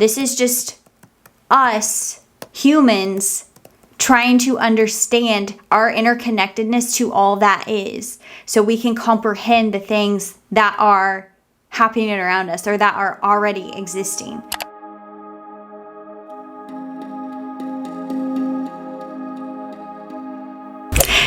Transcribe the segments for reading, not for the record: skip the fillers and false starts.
This is just us humans trying to understand our interconnectedness to all that is, so we can comprehend the things that are happening around us or that are already existing.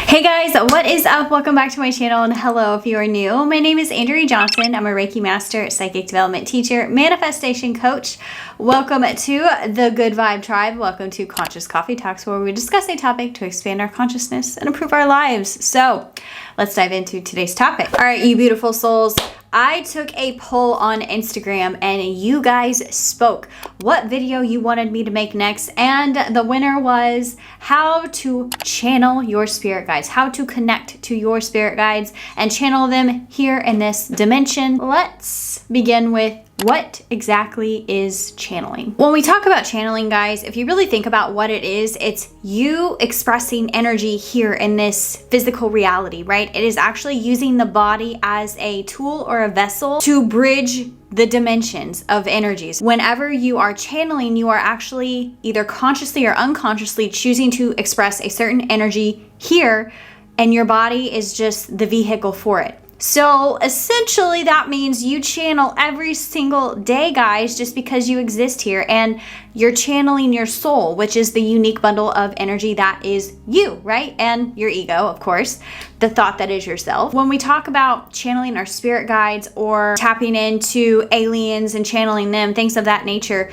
Hey guys, what is up? Welcome back to my channel, and hello if you are new. My name is Andrea Johnson. I'm a Reiki master, psychic development teacher, manifestation coach. Welcome to the Good Vibe Tribe. Welcome to Conscious Coffee Talks, where we discuss a topic to expand our consciousness and improve our lives. So let's dive into today's topic. All right, you beautiful souls. I took a poll on Instagram and you guys spoke what video you wanted me to make next, and the winner was how to channel your spirit guides, how to connect to your spirit guides and channel them here in this dimension. Let's begin with what exactly is channeling. When we talk about channeling, guys, if you really think about what it is, it's you expressing energy here in this physical reality, right? It is actually using the body as a tool or a vessel to bridge the dimensions of energies. Whenever you are channeling, you are actually either consciously or unconsciously choosing to express a certain energy here, and your body is just the vehicle for it. So essentially that means you channel every single day, guys, just because you exist here, and you're channeling your soul, which is the unique bundle of energy that is you, right? And your ego, of course, the thought that is yourself. When we talk about channeling our spirit guides or tapping into aliens and channeling them, things of that nature,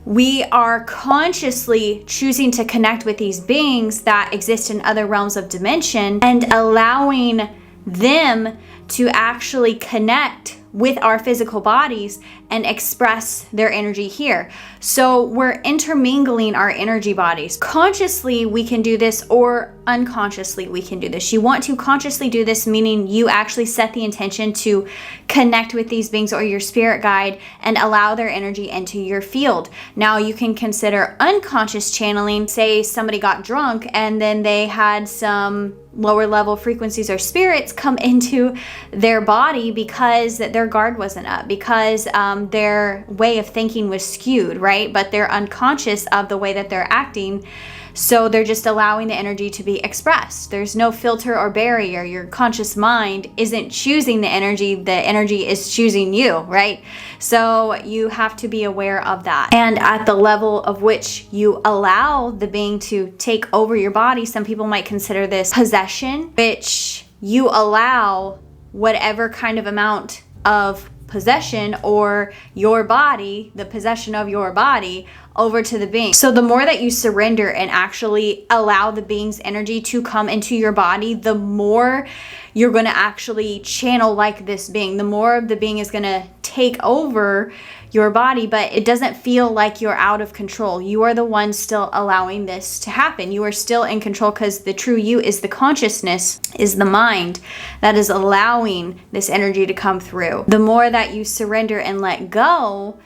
we are consciously choosing to connect with these beings that exist in other realms of dimension and allowing them to actually connect with our physical bodies and express their energy here. So we're intermingling our energy bodies. Consciously we can do this, or unconsciously we can do this. You want to consciously do this, meaning you actually set the intention to connect with these beings or your spirit guide and allow their energy into your field. Now you can consider unconscious channeling. Say somebody got drunk and then they had some lower level frequencies or spirits come into their body because their guard wasn't up, because their way of thinking was skewed, right? But they're unconscious of the way that they're acting. So they're just allowing the energy to be expressed. There's no filter or barrier. Your conscious mind isn't choosing the energy is choosing you, right? So you have to be aware of that. And at the level of which you allow the being to take over your body, some people might consider this possession, which you allow whatever kind of amount of possession or your body, the possession of your body, over to the being. So the more that you surrender and actually allow the being's energy to come into your body, the more you're going to actually channel like this being. The more the being is going to take over your body, but it doesn't feel like you're out of control. You are the one still allowing this to happen. You are still in control, because the true you is the consciousness, is the mind that is allowing this energy to come through. The more that you surrender and let go,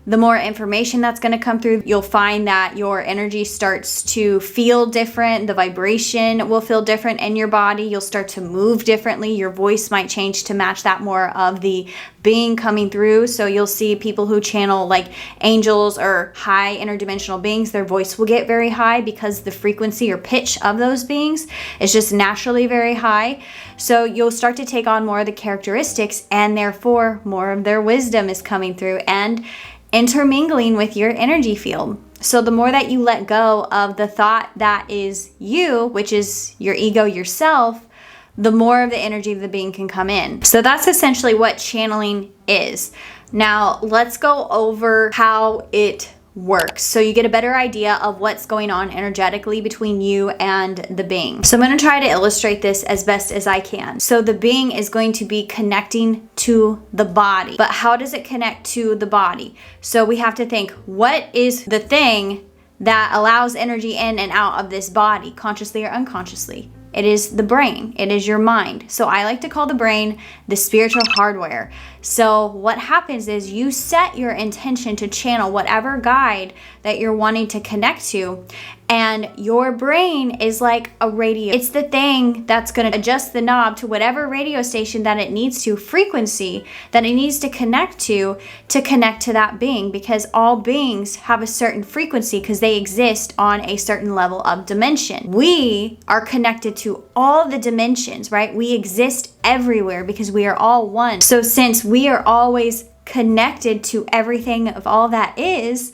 the more information that's going to come through. You'll find that your energy starts to feel different. The vibration will feel different in your body. You'll start to move differently. Your voice might change to match that more of the being coming through. So you'll see people who channel like angels or high interdimensional beings, their voice will get very high because the frequency or pitch of those beings is just naturally very high. So you'll start to take on more of the characteristics, and therefore more of their wisdom is coming through and intermingling with your energy field. So the more that you let go of the thought that is you, which is your ego, yourself, the more of the energy of the being can come in. So that's essentially what channeling is. Now let's go over how it works, so you get a better idea of what's going on energetically between you and the being. So I'm going to try to illustrate this as best as I can. So the being is going to be connecting to the body, but how does it connect to the body? So we have to think, what is the thing that allows energy in and out of this body, consciously or unconsciously? It is the brain. It is your mind. So I like to call the brain the spiritual hardware. So what happens is you set your intention to channel whatever guide that you're wanting to connect to, And your brain is like a radio. It's the thing that's going to adjust the knob to whatever radio station that it needs to, frequency that it needs to connect to connect to that being, because all beings have a certain frequency because they exist on a certain level of dimension. We are connected to all the dimensions, right? We exist everywhere because we are all one. So since we are always connected to everything of all that is,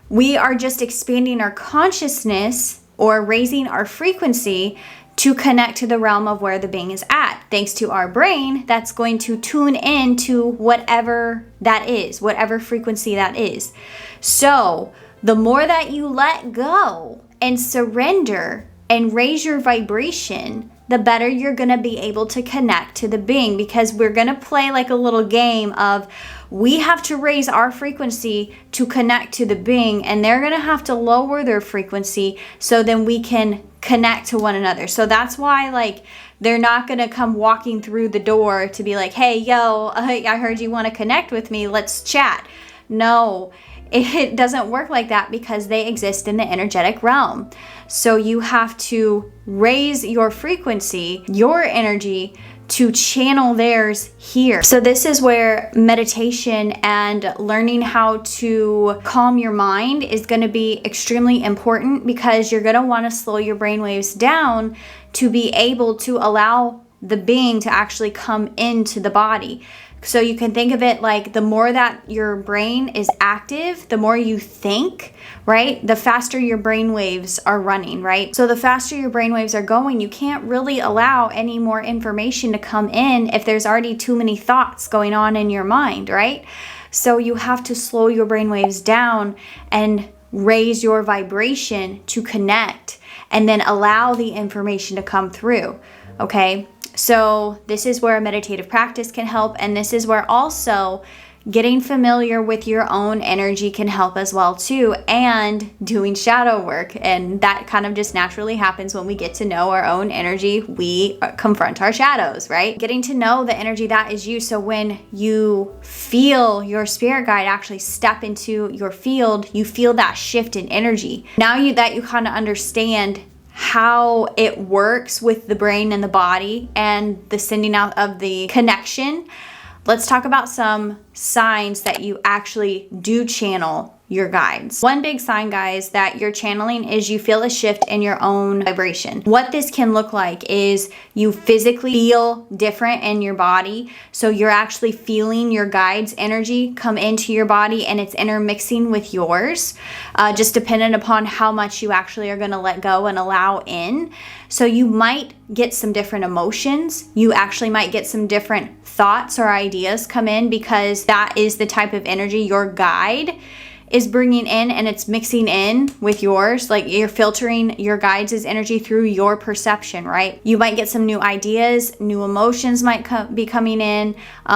we are just expanding our consciousness or raising our frequency to connect to the realm of where the being is at. Thanks to our brain, that's going to tune in to whatever that is, whatever frequency that is. So the more that you let go and surrender and raise your vibration, the better you're going to be able to connect to the being, because we're going to play like a little game of, we have to raise our frequency to connect to the being, and they're going to have to lower their frequency so then we can connect to one another. So that's why, like, they're not going to come walking through the door to be like, hey, yo, I heard you want to connect with me. Let's chat. No, it doesn't work like that because they exist in the energetic realm. So you have to raise your frequency, your energy, to channel theirs here. So this is where meditation and learning how to calm your mind is going to be extremely important, because you're going to want to slow your brainwaves down to be able to allow the being to actually come into the body. So you can think of it like, the more that your brain is active, the more you think, right? The faster your brain waves are running, right? So the faster your brain waves are going, you can't really allow any more information to come in if there's already too many thoughts going on in your mind, right? So you have to slow your brain waves down and raise your vibration to connect, and then allow the information to come through, okay? So this is where a meditative practice can help, and this is where also getting familiar with your own energy can help as well too, and doing shadow work. And that kind of just naturally happens when we get to know our own energy. We confront our shadows, right? Getting to know the energy that is you. So when you feel your spirit guide actually step into your field, you feel that shift in energy. Now that you kind of understand how it works with the brain and the body and the sending out of the connection, let's talk about some signs that you actually do channel your guides. One big sign, guys, that you're channeling is you feel a shift in your own vibration. What this can look like is you physically feel different in your body. So you're actually feeling your guides' energy come into your body, and it's intermixing with yours, just dependent upon how much you actually are going to let go and allow in. So you might get some different emotions. You actually might get some different thoughts or ideas come in, because that is the type of energy your guide is bringing in, and it's mixing in with yours. Like, you're filtering your guides' energy through your perception, right? You might get some new ideas, new emotions might be coming in.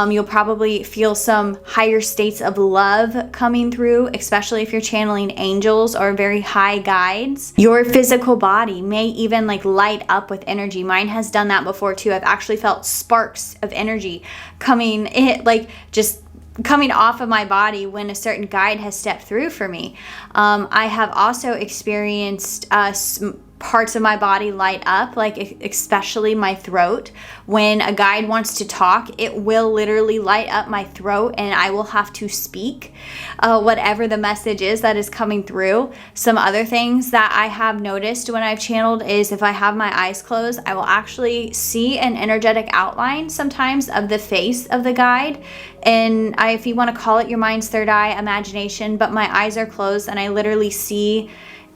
You'll probably feel some higher states of love coming through, especially if you're channeling angels or very high guides. Your physical body may even like light up with energy. Mine has done that before too. I've actually felt sparks of energy coming in, like just coming off of my body when a certain guide has stepped through for me. I have also experienced parts of my body light up, like especially my throat. When a guide wants to talk, it will literally light up my throat, and I will have to speak whatever the message is that is coming through. Some other things that I have noticed when I've channeled is if I have my eyes closed, I will actually see an energetic outline sometimes of the face of the guide. And if you want to call it your mind's third eye, imagination, but my eyes are closed and I literally see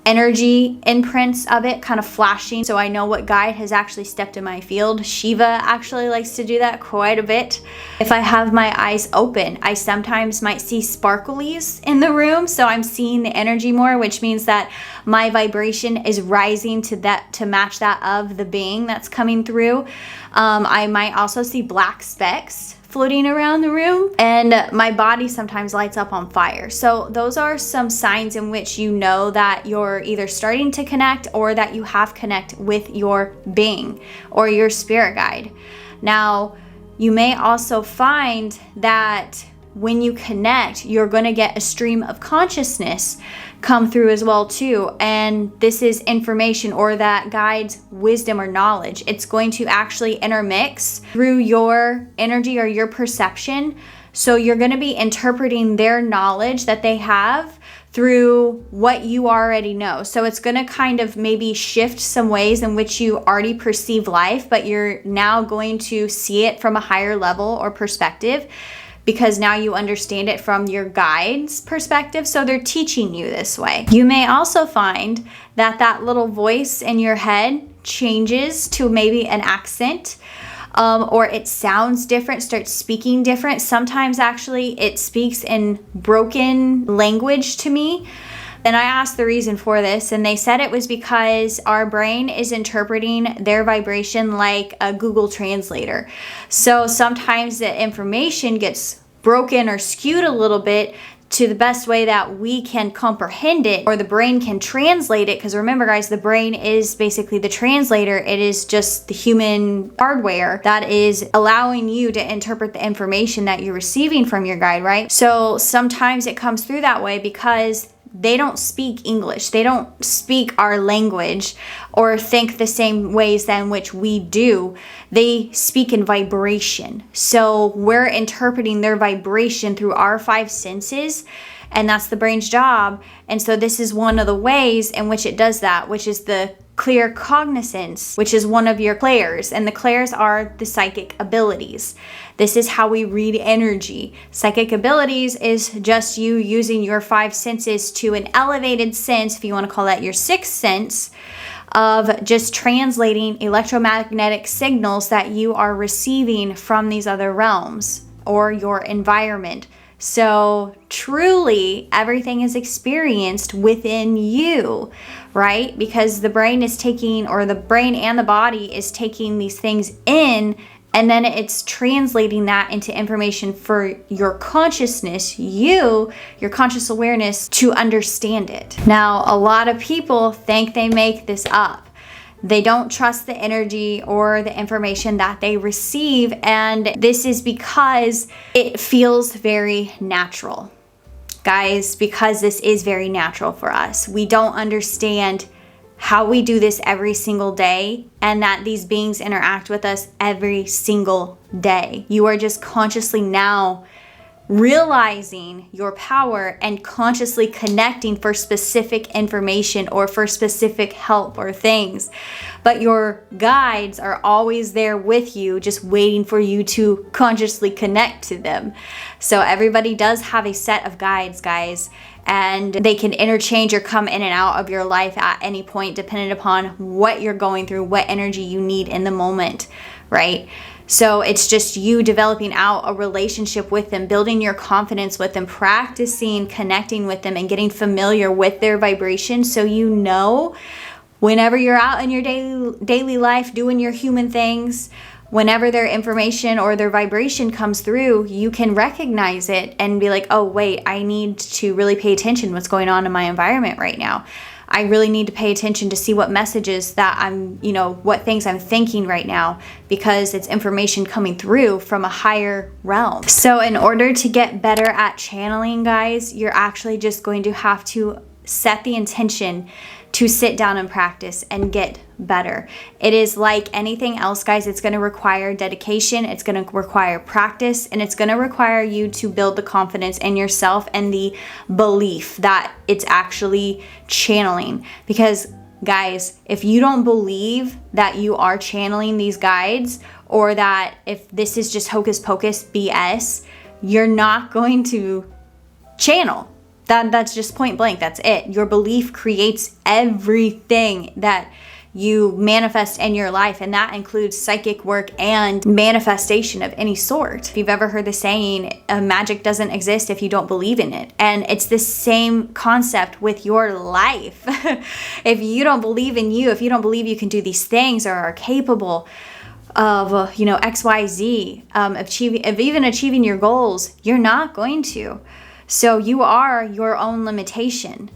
energy imprints of it kind of flashing, so I know what guide has actually stepped in my field. Shiva actually likes to do that quite a bit. If I have my eyes open, I sometimes might see sparklies in the room, so I'm seeing the energy more, which means that my vibration is rising to match that of the being that's coming through. I might also see black specks floating around the room, and my body sometimes lights up on fire. So those are some signs in which you know that you're either starting to connect or that you have connect with your being or your spirit guide. Now, you may also find that when you connect, you're going to get a stream of consciousness come through as well too. And this is information, or that guides wisdom or knowledge. It's going to actually intermix through your energy or your perception. So you're going to be interpreting their knowledge that they have through what you already know. So it's going to kind of maybe shift some ways in which you already perceive life, but you're now going to see it from a higher level or perspective, because now you understand it from your guide's perspective. So they're teaching you this way. You may also find that that little voice in your head changes to maybe an accent, or it sounds different, starts speaking different. Sometimes actually it speaks in broken language to me. And I asked the reason for this, and they said it was because our brain is interpreting their vibration like a Google Translator. So sometimes the information gets broken or skewed a little bit to the best way that we can comprehend it, or the brain can translate it. Because remember, guys, the brain is basically the translator. It is just the human hardware that is allowing you to interpret the information that you're receiving from your guide, right? So sometimes it comes through that way because they don't speak English. They don't speak our language or think the same ways in which we do. They speak in vibration. So we're interpreting their vibration through our five senses, and that's the brain's job. And so this is one of the ways in which it does that, which is the clear cognizance, which is one of your clairs. And the clairs are the psychic abilities. This is how we read energy. Psychic abilities is just you using your five senses to an elevated sense, if you want to call that your sixth sense, of just translating electromagnetic signals that you are receiving from these other realms or your environment. So truly everything is experienced within you, right? Because the brain is taking, or the brain and the body is taking these things in, and then it's translating that into information for your consciousness, your conscious awareness, to understand it. Now, a lot of people think they make this up. They don't trust the energy or the information that they receive, and this is because it feels very natural. Guys, because this is very natural for us. We don't understand how we do this every single day, and that these beings interact with us every single day. You are just consciously now realizing your power and consciously connecting for specific information or for specific help or things. But your guides are always there with you, just waiting for you to consciously connect to them. So everybody does have a set of guides, guys, and they can interchange or come in and out of your life at any point, depending upon what you're going through, what energy you need in the moment, right? So it's just you developing out a relationship with them, building your confidence with them, practicing connecting with them and getting familiar with their vibration, so you know whenever you're out in your daily life doing your human things, whenever their information or their vibration comes through, you can recognize it and be like, oh wait, I need to really pay attention to what's going on in my environment right now. I really need to pay attention to see what messages that I'm, what things I'm thinking right now, because it's information coming through from a higher realm. So in order to get better at channeling, guys, you're actually just going to have to set the intention to sit down and practice and get better. It is like anything else, guys. It's going to require dedication, it's going to require practice, and it's going to require you to build the confidence in yourself and the belief that it's actually channeling. Because guys, if you don't believe that you are channeling these guides, or that if this is just hocus pocus BS, you're not going to channel. That's just point blank. That's it. Your belief creates everything that you manifest in your life, and that includes psychic work and manifestation of any sort. If you've ever heard the saying, magic doesn't exist if you don't believe in it. And it's the same concept with your life. If you don't believe in you, if you don't believe you can do these things or are capable of XYZ, of even achieving your goals, you're not going to. So you are your own limitation.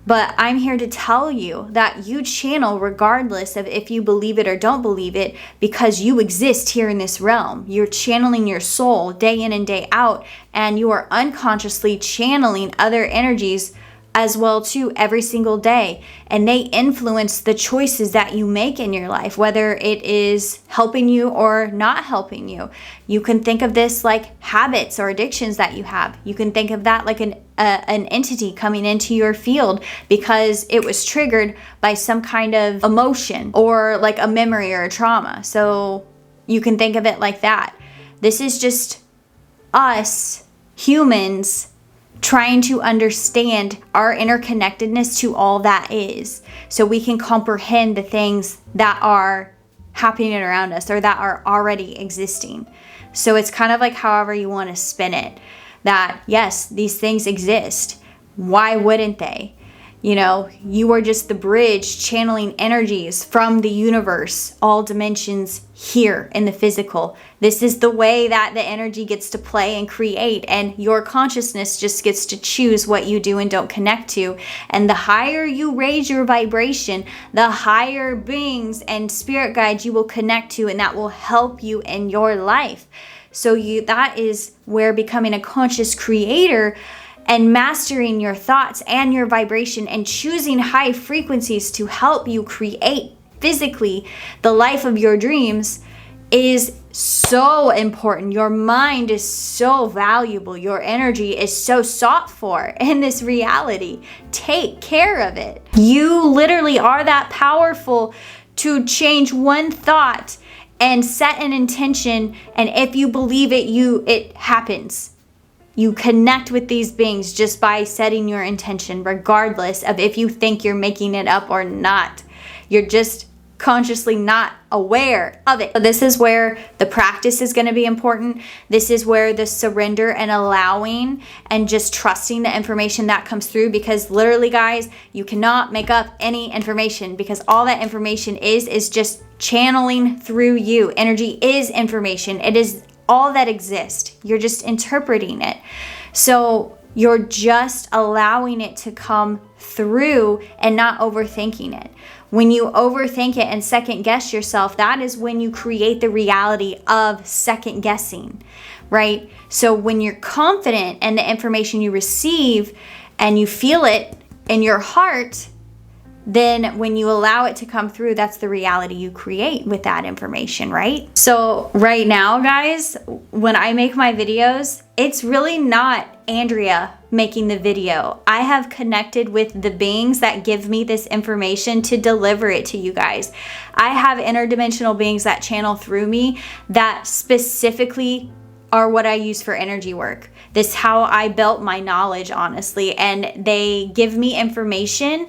But I'm here to tell you that you channel regardless of if you believe it or don't believe it, because you exist here in this realm. You're channeling your soul day in and day out, and you are unconsciously channeling other energies as well too every single day, and they influence the choices that you make in your life, whether it is helping you or not helping you. You can think of this like habits or addictions that you have. You can think of that like an entity coming into your field because it was triggered by some kind of emotion or like a memory or a trauma. So you can think of it like that. This is just us humans trying to understand our interconnectedness to all that is, so we can comprehend the things that are happening around us or that are already existing. So it's kind of like however you want to spin it, that yes, these things exist. Why wouldn't they? You know, you are just the bridge channeling energies from the universe, all dimensions here in the physical. This is the way that the energy gets to play and create, and your consciousness just gets to choose what you do and don't connect to. And the higher you raise your vibration, the higher beings and spirit guides you will connect to, and that will help you in your life. So that is where becoming a conscious creator and mastering your thoughts and your vibration and choosing high frequencies to help you create physically the life of your dreams is so important. Your mind is so valuable. Your energy is so sought for in this reality. Take care of it. You literally are that powerful to change one thought and set an intention, and if you believe it, it happens. You connect with these beings just by setting your intention, regardless of if you think you're making it up or not. You're just consciously not aware of it. So this is where the practice is going to be important. This is where the surrender and allowing and just trusting the information that comes through, because literally, guys, you cannot make up any information, because all that information is just channeling through you. Energy is information. It is all that exists. You're just interpreting it. So you're just allowing it to come through and not overthinking it. When you overthink it and second guess yourself, that is when you create the reality of second guessing, right? So when you're confident in the information you receive and you feel it in your heart, then when you allow it to come through, that's the reality you create with that information, right? So right now, guys, when I make my videos, it's really not Andrea making the video. I have connected with the beings that give me this information to deliver it to you guys. I have interdimensional beings that channel through me that specifically are what I use for energy work. This is how I built my knowledge, honestly, and they give me information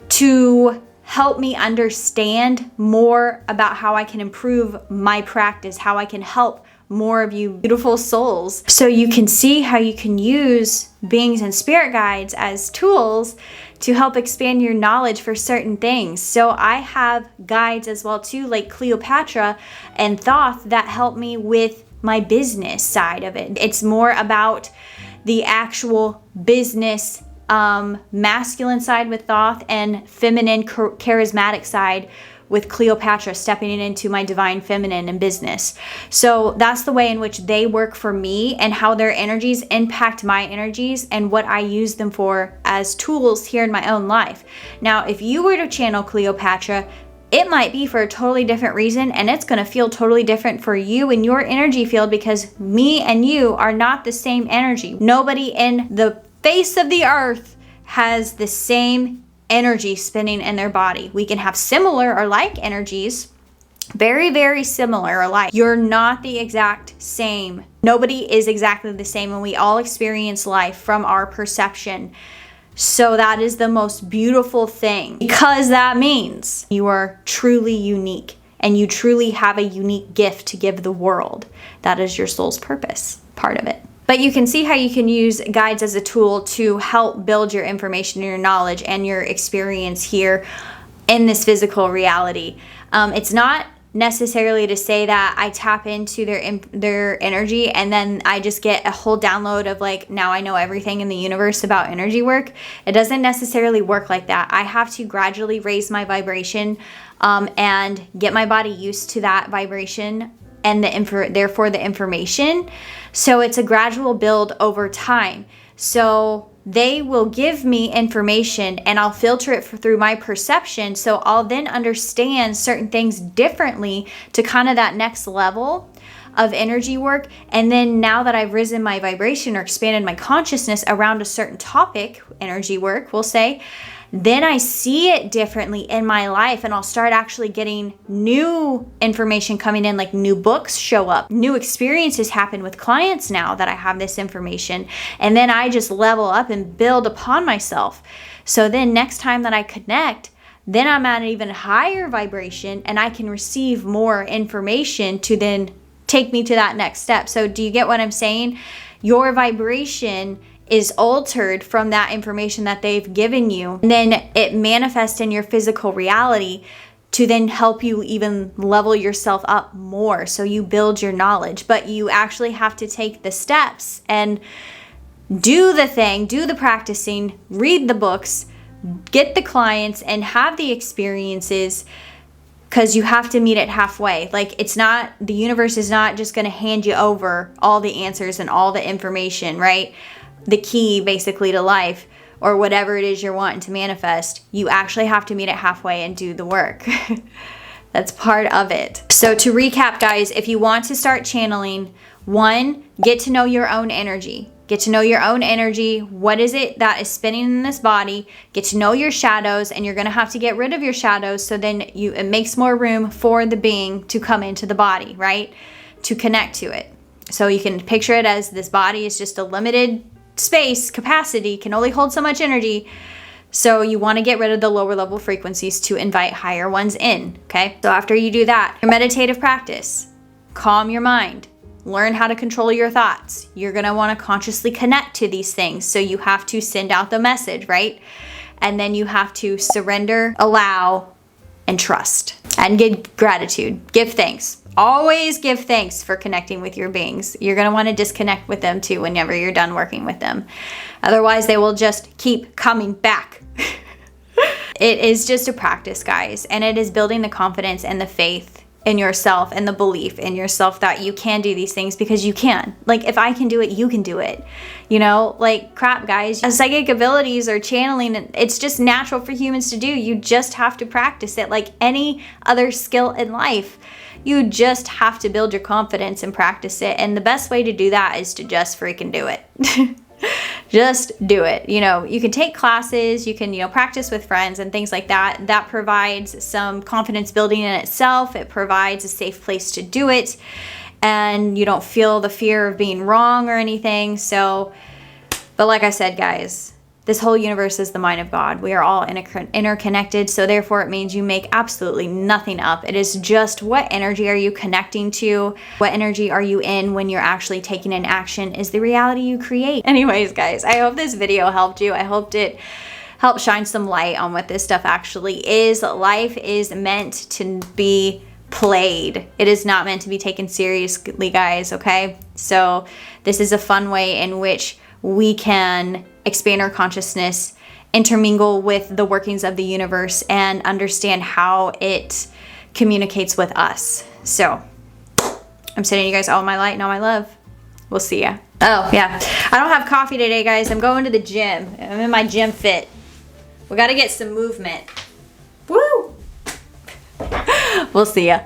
to help me understand more about how I can improve my practice, how I can help more of you beautiful souls. So you can see how you can use beings and spirit guides as tools to help expand your knowledge for certain things. So I have guides as well too, like Cleopatra and Thoth, that help me with my business side of it. It's more about the actual business masculine side with Thoth and feminine charismatic side with Cleopatra, stepping into my divine feminine and business. So that's the way in which they work for me, and how their energies impact my energies and what I use them for as tools here in my own life. Now, if you were to channel Cleopatra, it might be for a totally different reason, and it's going to feel totally different for you in your energy field, because me and you are not the same energy. Nobody in the face of the earth has the same energy spinning in their body. We can have similar or like energies, very, very similar or like. You're not the exact same. Nobody is exactly the same, and we all experience life from our perception. So that is the most beautiful thing, because that means you are truly unique and you truly have a unique gift to give the world. That is your soul's purpose, part of it. But you can see how you can use guides as a tool to help build your information and your knowledge and your experience here in this physical reality. It's not necessarily to say that I tap into their energy and then I just get a whole download of like, now I know everything in the universe about energy work. It doesn't necessarily work like that. I have to gradually raise my vibration and get my body used to that vibration and therefore the information. So it's a gradual build over time. So they will give me information and I'll filter it through my perception. So I'll then understand certain things differently to kind of that next level of energy work. And then now that I've risen my vibration or expanded my consciousness around a certain topic, energy work, we'll say, then I see it differently in my life and I'll start actually getting new information coming in, like new books show up, new experiences happen with clients now that I have this information. And then I just level up and build upon myself. So then next time that I connect, then I'm at an even higher vibration and I can receive more information to then take me to that next step. So do you get what I'm saying? Your vibration is altered from that information that they've given you. And then it manifests in your physical reality to then help you even level yourself up more. So you build your knowledge, but you actually have to take the steps and do the thing, do the practicing, read the books, get the clients and have the experiences, because you have to meet it halfway. Like it's not, the universe is not just going to hand you over all the answers and all the information, right? The key basically to life or whatever it is you're wanting to manifest. You actually have to meet it halfway and do the work. That's part of it. So to recap, guys, if you want to start channeling, 1, get to know your own energy. Get to know your own energy. What is it that is spinning in this body? Get to know your shadows, and you're going to have to get rid of your shadows so then it makes more room for the being to come into the body, right? To connect to it. So you can picture it as this body is just a limited space, capacity, can only hold so much energy. So you want to get rid of the lower level frequencies to invite higher ones in, okay? So after you do that, your meditative practice, calm your mind, learn how to control your thoughts. You're going to want to consciously connect to these things. So you have to send out the message, right? And then you have to surrender, allow, and trust. And give gratitude, give thanks. Always give thanks for connecting with your beings. You're going to want to disconnect with them too whenever you're done working with them. Otherwise, they will just keep coming back. It is just a practice, guys. And it is building the confidence and the faith in yourself and the belief in yourself that you can do these things, because you can. Like, if I can do it, you can do it. You know, like, crap, guys. Psychic abilities or channeling, it's just natural for humans to do. You just have to practice it like any other skill in life. You just have to build your confidence and practice it. And the best way to do that is to just freaking do it. Just do it. You know, you can take classes, you can, practice with friends and things like that. That provides some confidence building in itself. It provides a safe place to do it. And you don't feel the fear of being wrong or anything. So, but like I said, guys, this whole universe is the mind of God. We are all interconnected, so therefore it means you make absolutely nothing up. It is just what energy are you connecting to? What energy are you in when you're actually taking an action is the reality you create. Anyways, guys, I hope this video helped you. I hoped it helped shine some light on what this stuff actually is. Life is meant to be played. It is not meant to be taken seriously, guys, okay? So this is a fun way in which we can expand our consciousness, intermingle with the workings of the universe, and understand how it communicates with us. So I'm sending you guys all my light and all my love. We'll see ya. Oh yeah, I don't have coffee today, guys. I'm going to the gym. I'm in my gym fit. We got to get some movement. Woo! We'll see ya.